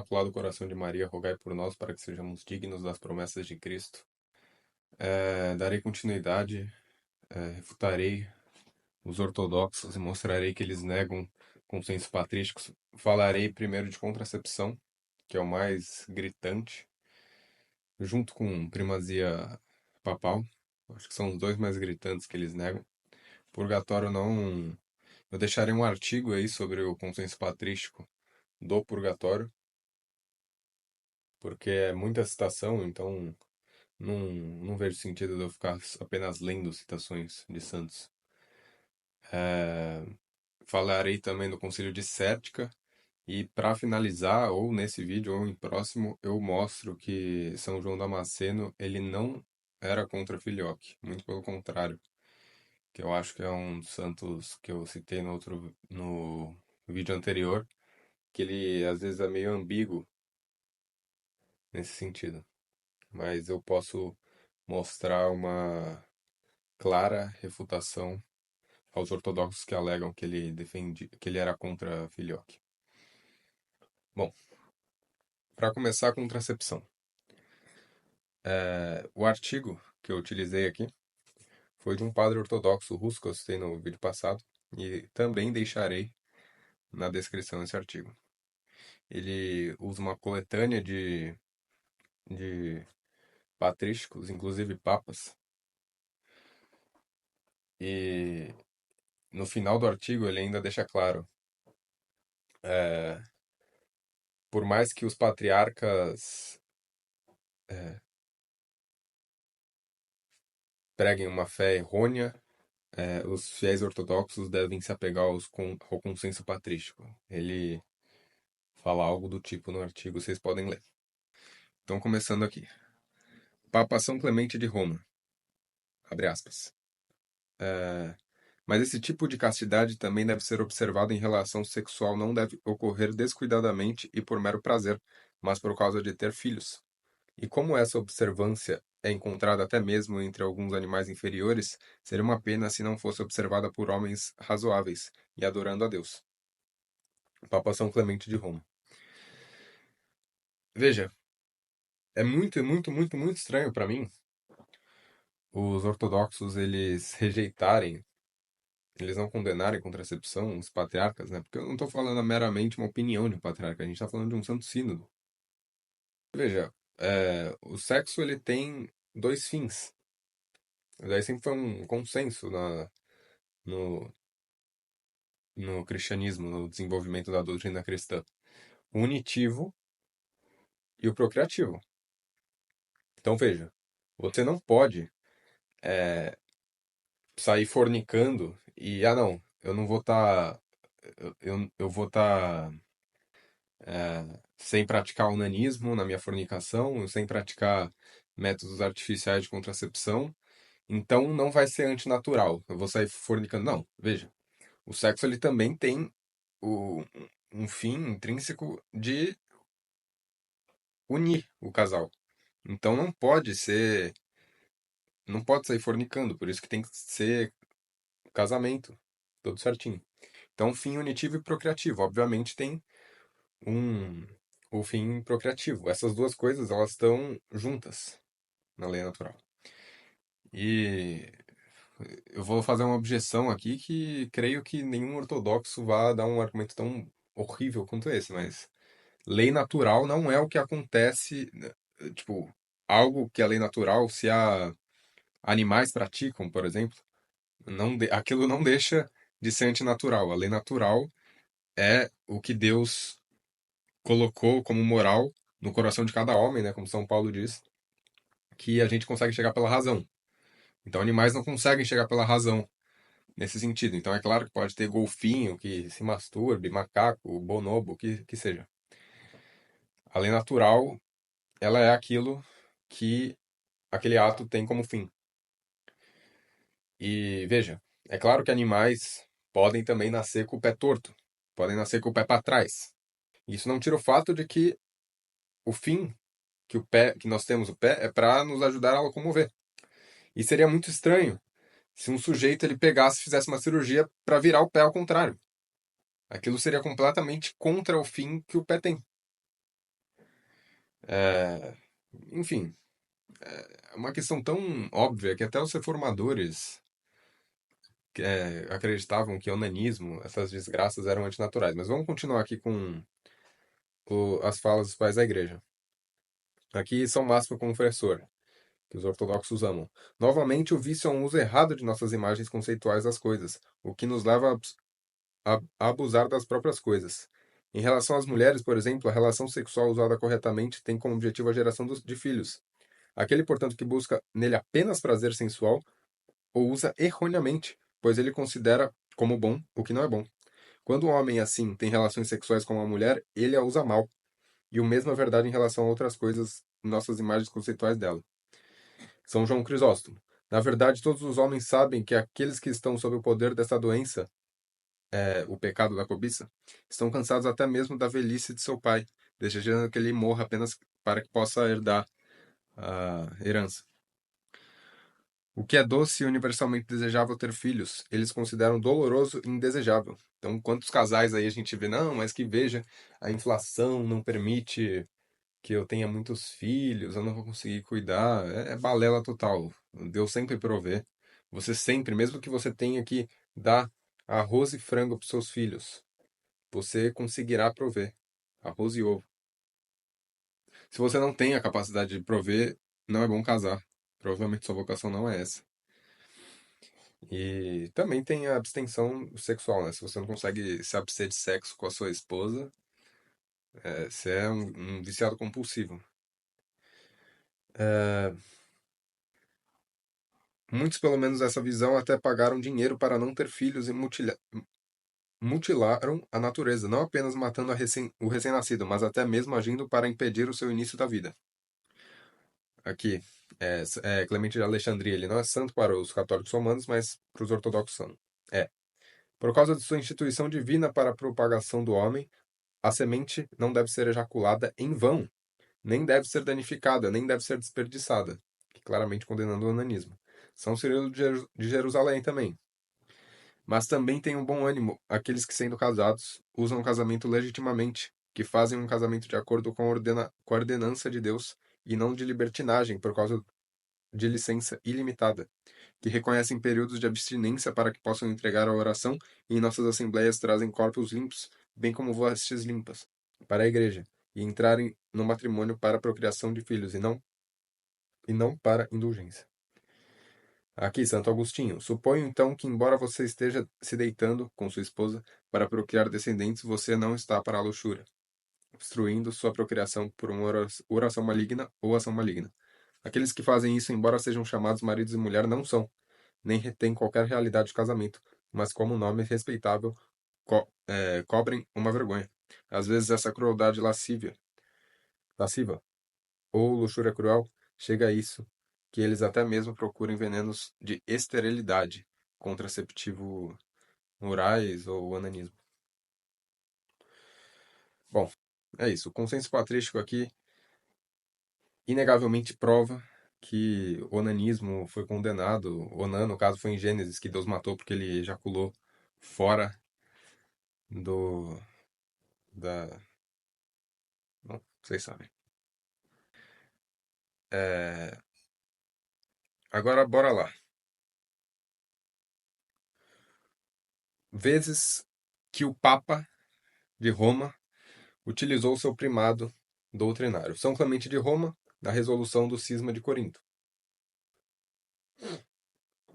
Imaculado Coração de Maria, rogai por nós para que sejamos dignos das promessas de Cristo. Darei continuidade, refutarei os ortodoxos e mostrarei que eles negam consensos patrísticos. Falarei primeiro de contracepção, que é o mais gritante, junto com primazia papal. Acho que são os dois mais gritantes que eles negam. Purgatório não. Eu deixarei um artigo aí sobre o consenso patrístico do purgatório, porque é muita citação, então não vejo sentido de eu ficar apenas lendo citações de santos. Falarei também do Concílio de Sértica. E para finalizar, ou nesse vídeo ou em próximo, eu mostro que São João Damasceno ele não era contra Filioque, muito pelo contrário, que eu acho que é um dos santos que eu citei no vídeo anterior, que ele às vezes é meio ambíguo nesse sentido, mas eu posso mostrar uma clara refutação aos ortodoxos que alegam que ele que ele era contra Filioque. Bom, para começar a contracepção. O artigo que eu utilizei aqui foi de um padre ortodoxo russo que eu citei no vídeo passado e também deixarei na descrição esse artigo. Ele usa uma coletânea de patrísticos, inclusive papas, e no final do artigo ele ainda deixa claro, por mais que os patriarcas preguem uma fé errônea, os fiéis ortodoxos devem se apegar ao consenso patrístico. Ele fala algo do tipo no artigo, vocês podem ler. Então, começando aqui. Papa São Clemente de Roma, abre aspas. Mas esse tipo de castidade também deve ser observado em relação sexual, não deve ocorrer descuidadamente e por mero prazer, mas por causa de ter filhos. E como essa observância é encontrada até mesmo entre alguns animais inferiores, seria uma pena se não fosse observada por homens razoáveis e adorando a Deus. Papa São Clemente de Roma. Veja, é muito, muito, muito, muito estranho para mim os ortodoxos eles rejeitarem, eles não condenarem contracepção, os patriarcas, né? Porque eu não estou falando meramente uma opinião de um patriarca, a gente está falando de um santo sínodo. Veja, o sexo ele tem dois fins. Daí sempre foi um consenso no, no cristianismo, no desenvolvimento da doutrina cristã. O unitivo e o procriativo. Então veja, você não pode sair fornicando e, não, eu não vou estar. Eu vou estar sem praticar onanismo na minha fornicação, sem praticar métodos artificiais de contracepção, então não vai ser antinatural. Eu vou sair fornicando. Não, veja. O sexo ele também tem o, um fim intrínseco de unir o casal. Então não pode sair fornicando, por isso que tem que ser casamento, tudo certinho. Então, fim unitivo e procriativo, obviamente tem um o fim procriativo. Essas duas coisas, elas estão juntas na lei natural. E eu vou fazer uma objeção aqui que creio que nenhum ortodoxo vá dar um argumento tão horrível quanto esse, mas lei natural não é o que acontece, tipo, algo que é lei natural, se há animais praticam, por exemplo, aquilo não deixa de ser antinatural. A lei natural é o que Deus colocou como moral no coração de cada homem, né, como São Paulo diz, que a gente consegue chegar pela razão. Então, animais não conseguem chegar pela razão nesse sentido. Então, é claro que pode ter golfinho que se masturbe, macaco, bonobo, que seja. A lei natural, ela é aquilo que aquele ato tem como fim. E veja, é claro que animais podem também nascer com o pé torto, podem nascer com o pé para trás. Isso não tira o fato de que o fim que nós temos o pé é para nos ajudar a locomover. E seria muito estranho se um sujeito ele pegasse e fizesse uma cirurgia para virar o pé ao contrário. Aquilo seria completamente contra o fim que o pé tem. É, enfim, é uma questão tão óbvia que até os reformadores acreditavam que onanismo, essas desgraças eram antinaturais. Mas vamos continuar aqui com as falas dos pais da igreja. Aqui São Máximo Confessor, que os ortodoxos amam. Novamente, o vício é um uso errado de nossas imagens conceituais das coisas, o que nos leva a abusar das próprias coisas. Em relação às mulheres, por exemplo, a relação sexual usada corretamente tem como objetivo a geração de filhos. Aquele, portanto, que busca nele apenas prazer sensual ou usa erroneamente, pois ele considera como bom o que não é bom. Quando um homem assim tem relações sexuais com uma mulher, ele a usa mal. E o mesmo é verdade em relação a outras coisas, nossas imagens conceituais dela. São João Crisóstomo. Na verdade, todos os homens sabem que aqueles que estão sob o poder dessa doença, o pecado da cobiça, estão cansados até mesmo da velhice de seu pai, desejando que ele morra apenas para que possa herdar a herança. O que é doce e universalmente desejável ter filhos, eles consideram doloroso e indesejável. Então, quantos casais aí a gente vê, não, mas que veja, a inflação não permite que eu tenha muitos filhos, eu não vou conseguir cuidar. É balela total. Deus sempre provê. Você sempre, mesmo que você tenha que dar arroz e frango para seus filhos, você conseguirá prover arroz e ovo. Se você não tem a capacidade de prover, não é bom casar. Provavelmente sua vocação não é essa. E também tem a abstenção sexual, né? Se você não consegue se abster de sexo com a sua esposa, você é um viciado compulsivo. É, muitos, pelo menos essa visão, até pagaram dinheiro para não ter filhos e mutilaram a natureza, não apenas matando o recém-nascido, mas até mesmo agindo para impedir o seu início da vida. Aqui, Clemente de Alexandria, ele não é santo para os católicos romanos, mas para os ortodoxos são. É. Por causa de sua instituição divina para a propagação do homem, a semente não deve ser ejaculada em vão, nem deve ser danificada, nem deve ser desperdiçada, claramente condenando o onanismo. São Cirilo de Jerusalém também. Mas também tem um bom ânimo aqueles que, sendo casados, usam o casamento legitimamente, que fazem um casamento de acordo com a ordenança de Deus e não de libertinagem por causa de licença ilimitada, que reconhecem períodos de abstinência para que possam entregar a oração e em nossas assembleias trazem corpos limpos, bem como vestes limpas, para a igreja, e entrarem no matrimônio para a procriação de filhos e não para indulgência. Aqui, Santo Agostinho. Suponho então que, embora você esteja se deitando com sua esposa para procriar descendentes, você não está para a luxúria, obstruindo sua procriação por uma oração maligna ou ação maligna. Aqueles que fazem isso, embora sejam chamados maridos e mulher, não são, nem retêm qualquer realidade de casamento, mas como nome respeitável, cobrem uma vergonha. Às vezes essa crueldade lasciva, ou luxúria cruel, chega a isso, que eles até mesmo procurem venenos de esterilidade, contraceptivo orais ou ananismo. Bom, é isso. O consenso patrístico aqui inegavelmente prova que o onanismo foi condenado. Onan, no caso, foi em Gênesis, que Deus matou porque ele ejaculou fora do da. Bom, vocês sabem. É, agora, bora lá. Vezes que o Papa de Roma utilizou seu primado doutrinário. São Clemente de Roma, na resolução do Cisma de Corinto.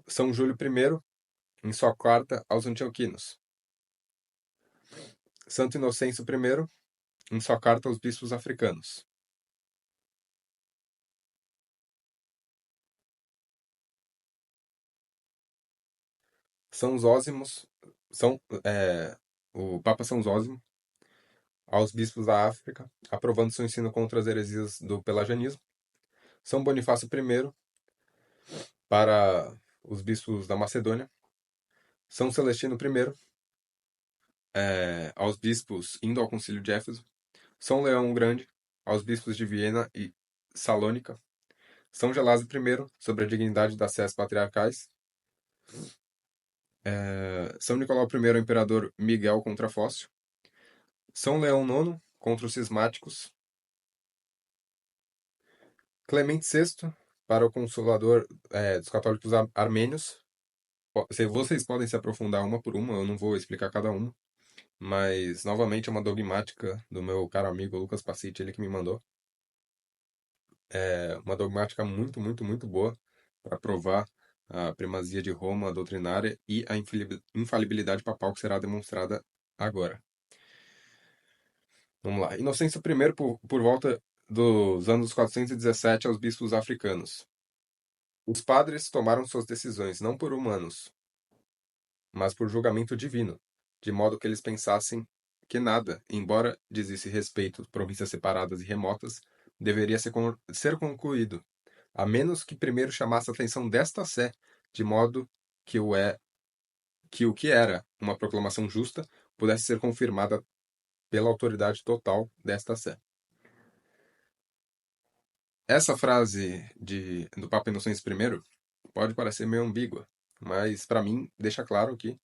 São Júlio I, em sua carta aos Antioquinos. Santo Inocêncio I, em sua carta aos bispos africanos. São Zósimos, são, é, o Papa São Zósimo, aos bispos da África, aprovando seu ensino contra as heresias do pelagianismo. São Bonifácio I, para os bispos da Macedônia. São Celestino I, aos bispos indo ao Concílio de Éfeso. São Leão o Grande, aos bispos de Viena e Salônica. São Gelásio I, sobre a dignidade das sés patriarcais. São Nicolau I, ao imperador Miguel Contrafócio. São Leão IX, contra os cismáticos. Clemente VI, para o Consolador dos Católicos Armênios. Vocês podem se aprofundar uma por uma, eu não vou explicar cada uma, mas novamente é uma dogmática do meu caro amigo Lucas Pacitti, ele que me mandou. É uma dogmática muito, muito, muito boa para provar a primazia de Roma doutrinária e a infalibilidade papal que será demonstrada agora. Vamos lá. Inocêncio I, por volta dos anos 417 aos bispos africanos. Os padres tomaram suas decisões não por humanos, mas por julgamento divino, de modo que eles pensassem que nada, embora dizesse respeito a províncias separadas e remotas, deveria ser concluído, a menos que primeiro chamasse a atenção desta sé, de modo que o que era uma proclamação justa pudesse ser confirmada pela autoridade total desta sé. Essa frase do Papa Inocêncio I pode parecer meio ambígua, mas para mim deixa claro que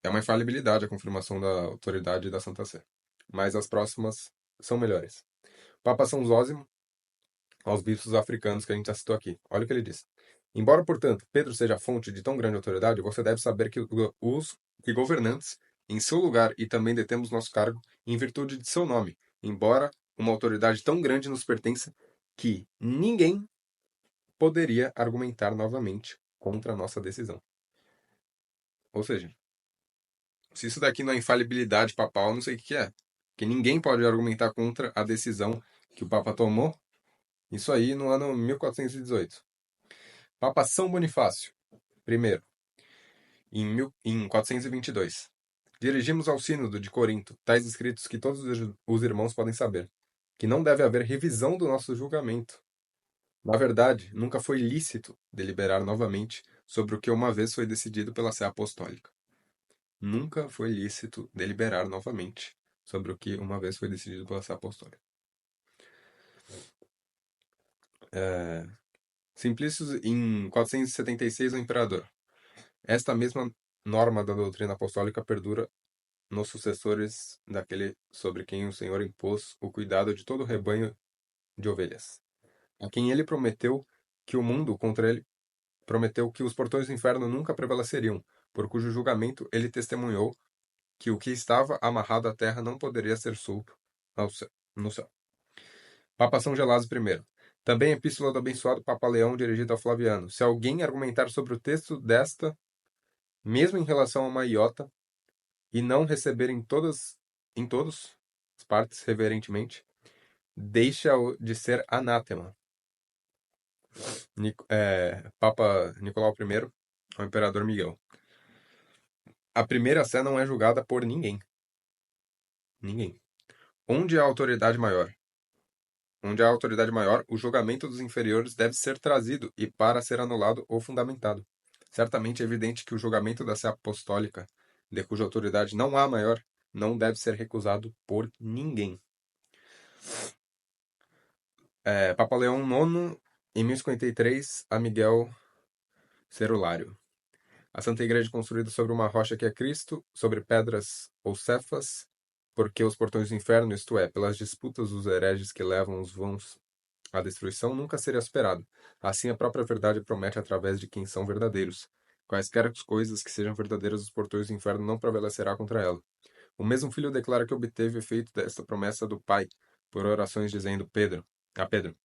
é uma infalibilidade a confirmação da autoridade da Santa Sé. Mas as próximas são melhores. Papa São Zósimo, aos bispos africanos que a gente já citou aqui. Olha o que ele diz. Embora, portanto, Pedro seja fonte de tão grande autoridade, você deve saber que governantes, em seu lugar e também detemos nosso cargo, em virtude de seu nome, embora uma autoridade tão grande nos pertença que ninguém poderia argumentar novamente contra a nossa decisão. Ou seja, se isso daqui não é infalibilidade papal, eu não sei o que que é. Porque ninguém pode argumentar contra a decisão que o Papa tomou. Isso aí no ano 1418. Papa São Bonifácio, primeiro, em 422. Dirigimos ao Sínodo de Corinto tais escritos que todos os irmãos podem saber, que não deve haver revisão do nosso julgamento. Na verdade, nunca foi lícito deliberar novamente sobre o que uma vez foi decidido pela Sé Apostólica. Nunca foi lícito deliberar novamente sobre o que uma vez foi decidido pela Sé Apostólica. Simplício em 476 o imperador. Esta mesma norma da doutrina apostólica perdura nos sucessores daquele sobre quem o Senhor impôs o cuidado de todo o rebanho de ovelhas, a quem ele prometeu que o mundo contra ele prometeu que os portões do inferno nunca prevaleceriam, por cujo julgamento ele testemunhou que o que estava amarrado à terra não poderia ser solto no céu. Papa São Gelásio I. Também Epístola do abençoado Papa Leão dirigida ao Flaviano. Se alguém argumentar sobre o texto desta, mesmo em relação a uma iota, e não receber em todos as partes reverentemente, deixa-o de ser anátema. Papa Nicolau I, ao Imperador Miguel. A primeira sé não é julgada por ninguém. Ninguém. Onde há autoridade maior? Onde há autoridade maior, o julgamento dos inferiores deve ser trazido e para ser anulado ou fundamentado. Certamente é evidente que o julgamento da Sé Apostólica, de cuja autoridade não há maior, não deve ser recusado por ninguém. Papa Leão IX, em 1053, a Miguel Cerulário. A Santa Igreja é construída sobre uma rocha que é Cristo, sobre pedras ou cefas, porque os portões do inferno, isto é, pelas disputas dos hereges que levam os vãos à destruição, nunca seria superado. Assim, a própria verdade promete através de quem são verdadeiros. Quaisquer coisas que sejam verdadeiras, os portões do inferno não prevalecerá contra ela. O mesmo filho declara que obteve efeito desta promessa do Pai, por orações dizendo a Pedro,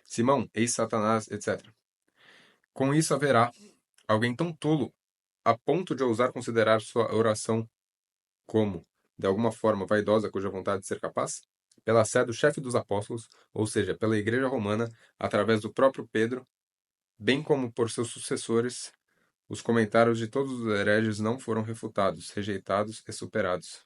Simão, eis Satanás, etc. Com isso haverá alguém tão tolo a ponto de ousar considerar sua oração como, de alguma forma, vaidosa cuja vontade de ser capaz? Pela sé do chefe dos apóstolos, ou seja, pela Igreja Romana, através do próprio Pedro, bem como por seus sucessores, os comentários de todos os hereges não foram refutados, rejeitados e superados.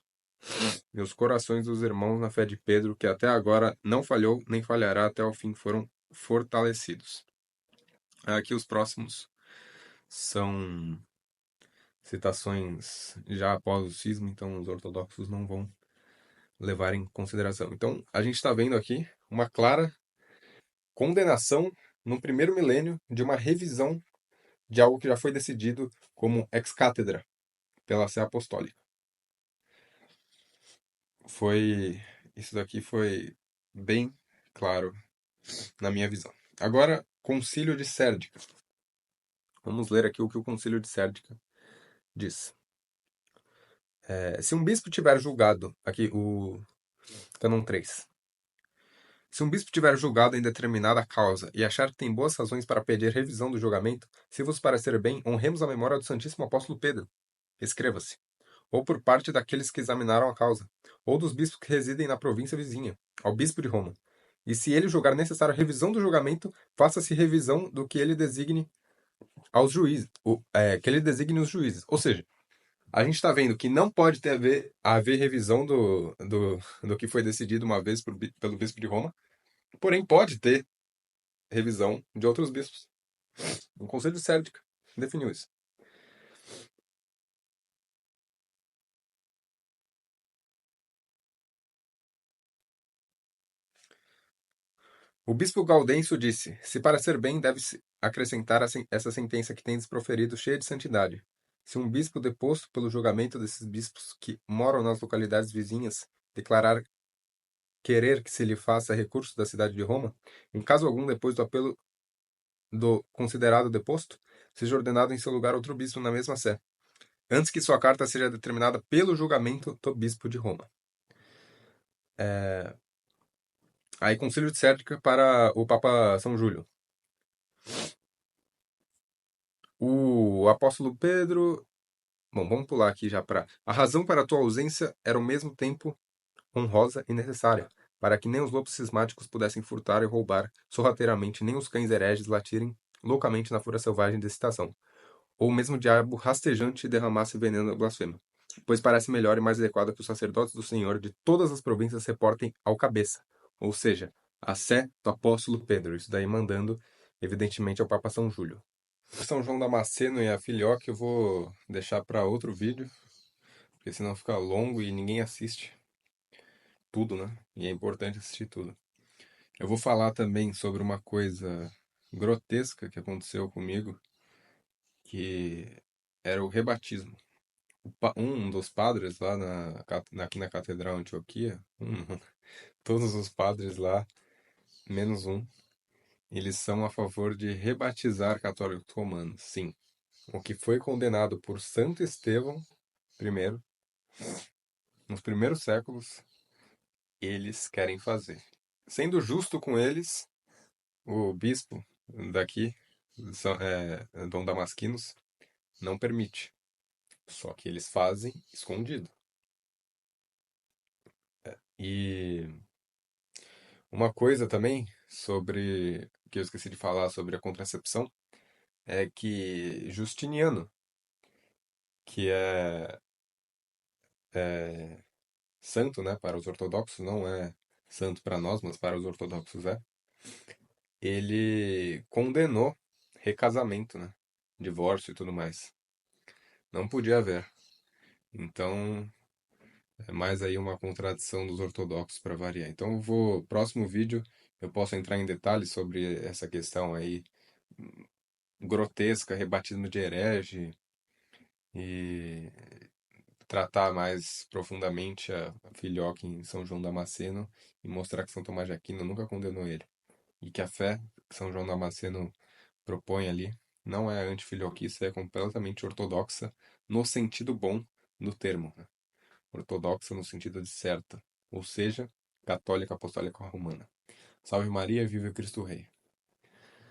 E os corações dos irmãos na fé de Pedro, que até agora não falhou nem falhará até o fim, foram fortalecidos. Aqui os próximos são citações já após o cisma, então os ortodoxos não vão levar em consideração. Então, a gente está vendo aqui uma clara condenação no primeiro milênio de uma revisão de algo que já foi decidido como ex-cátedra pela Sé Apostólica. Isso daqui foi bem claro na minha visão. Agora, Concílio de Sérdica. Vamos ler aqui o que o Concílio de Sérdica diz. Se um bispo tiver julgado, aqui o Cânon 3. Se um bispo tiver julgado em determinada causa e achar que tem boas razões para pedir revisão do julgamento, se vos parecer bem, honremos a memória do Santíssimo Apóstolo Pedro. Escreva-se. Ou por parte daqueles que examinaram a causa, ou dos bispos que residem na província vizinha, ao bispo de Roma. E se ele julgar necessário a revisão do julgamento, faça-se revisão do que ele designe aos juízes, que ele designe os juízes. Ou seja, a gente está vendo que não pode haver revisão do que foi decidido uma vez pelo bispo de Roma, porém pode ter revisão de outros bispos. O Conselho de Sérdica definiu isso. O bispo Gaudêncio disse: se parecer bem, deve-se acrescentar essa sentença que tendes proferido, cheia de santidade. Se um bispo deposto pelo julgamento desses bispos que moram nas localidades vizinhas declarar querer que se lhe faça recurso da cidade de Roma, em caso algum depois do apelo do considerado deposto, seja ordenado em seu lugar outro bispo na mesma sé, antes que sua carta seja determinada pelo julgamento do bispo de Roma. Aí, Concílio de Sérdica para o Papa São Júlio. O apóstolo Pedro. Bom, vamos pular aqui já para. A razão para a tua ausência era ao mesmo tempo honrosa e necessária, para que nem os lobos cismáticos pudessem furtar e roubar sorrateiramente, nem os cães hereges latirem loucamente na fúria selvagem de excitação, ou mesmo o diabo rastejante derramasse veneno na blasfema. Pois parece melhor e mais adequado que os sacerdotes do Senhor de todas as províncias reportem ao cabeça, ou seja, a sé do apóstolo Pedro, isso daí mandando, evidentemente, ao Papa São Júlio. São João Damasceno e a Filioque eu vou deixar para outro vídeo, porque senão fica longo e ninguém assiste tudo, né? E é importante assistir tudo. Eu vou falar também sobre uma coisa grotesca que aconteceu comigo, que era o rebatismo. Um dos padres lá aqui na Catedral de Antioquia, todos os padres lá, menos um, eles são a favor de rebatizar católicos romanos. Sim, o que foi condenado por Santo Estevão I, nos primeiros séculos, eles querem fazer. Sendo justo com eles, o bispo daqui, Dom Damasquinos, não permite. Só que eles fazem escondido. E uma coisa também sobre que eu esqueci de falar sobre a contracepção é que Justiniano, que é santo, né, para os ortodoxos, não é santo para nós, mas para os ortodoxos é, ele condenou recasamento, né, divórcio e tudo mais. Não podia haver. Então, é mais aí uma contradição dos ortodoxos para variar. Então, próximo vídeo, eu posso entrar em detalhes sobre essa questão aí grotesca, rebatismo de herege e tratar mais profundamente a Filhoque em São João Damasceno e mostrar que São Tomás de Aquino nunca condenou ele. E que a fé que São João Damasceno propõe ali não é antifilioquista, é completamente ortodoxa no sentido bom do termo, né? Ortodoxa no sentido de certa, ou seja, católica apostólica romana. Salve Maria, viva Cristo Rei.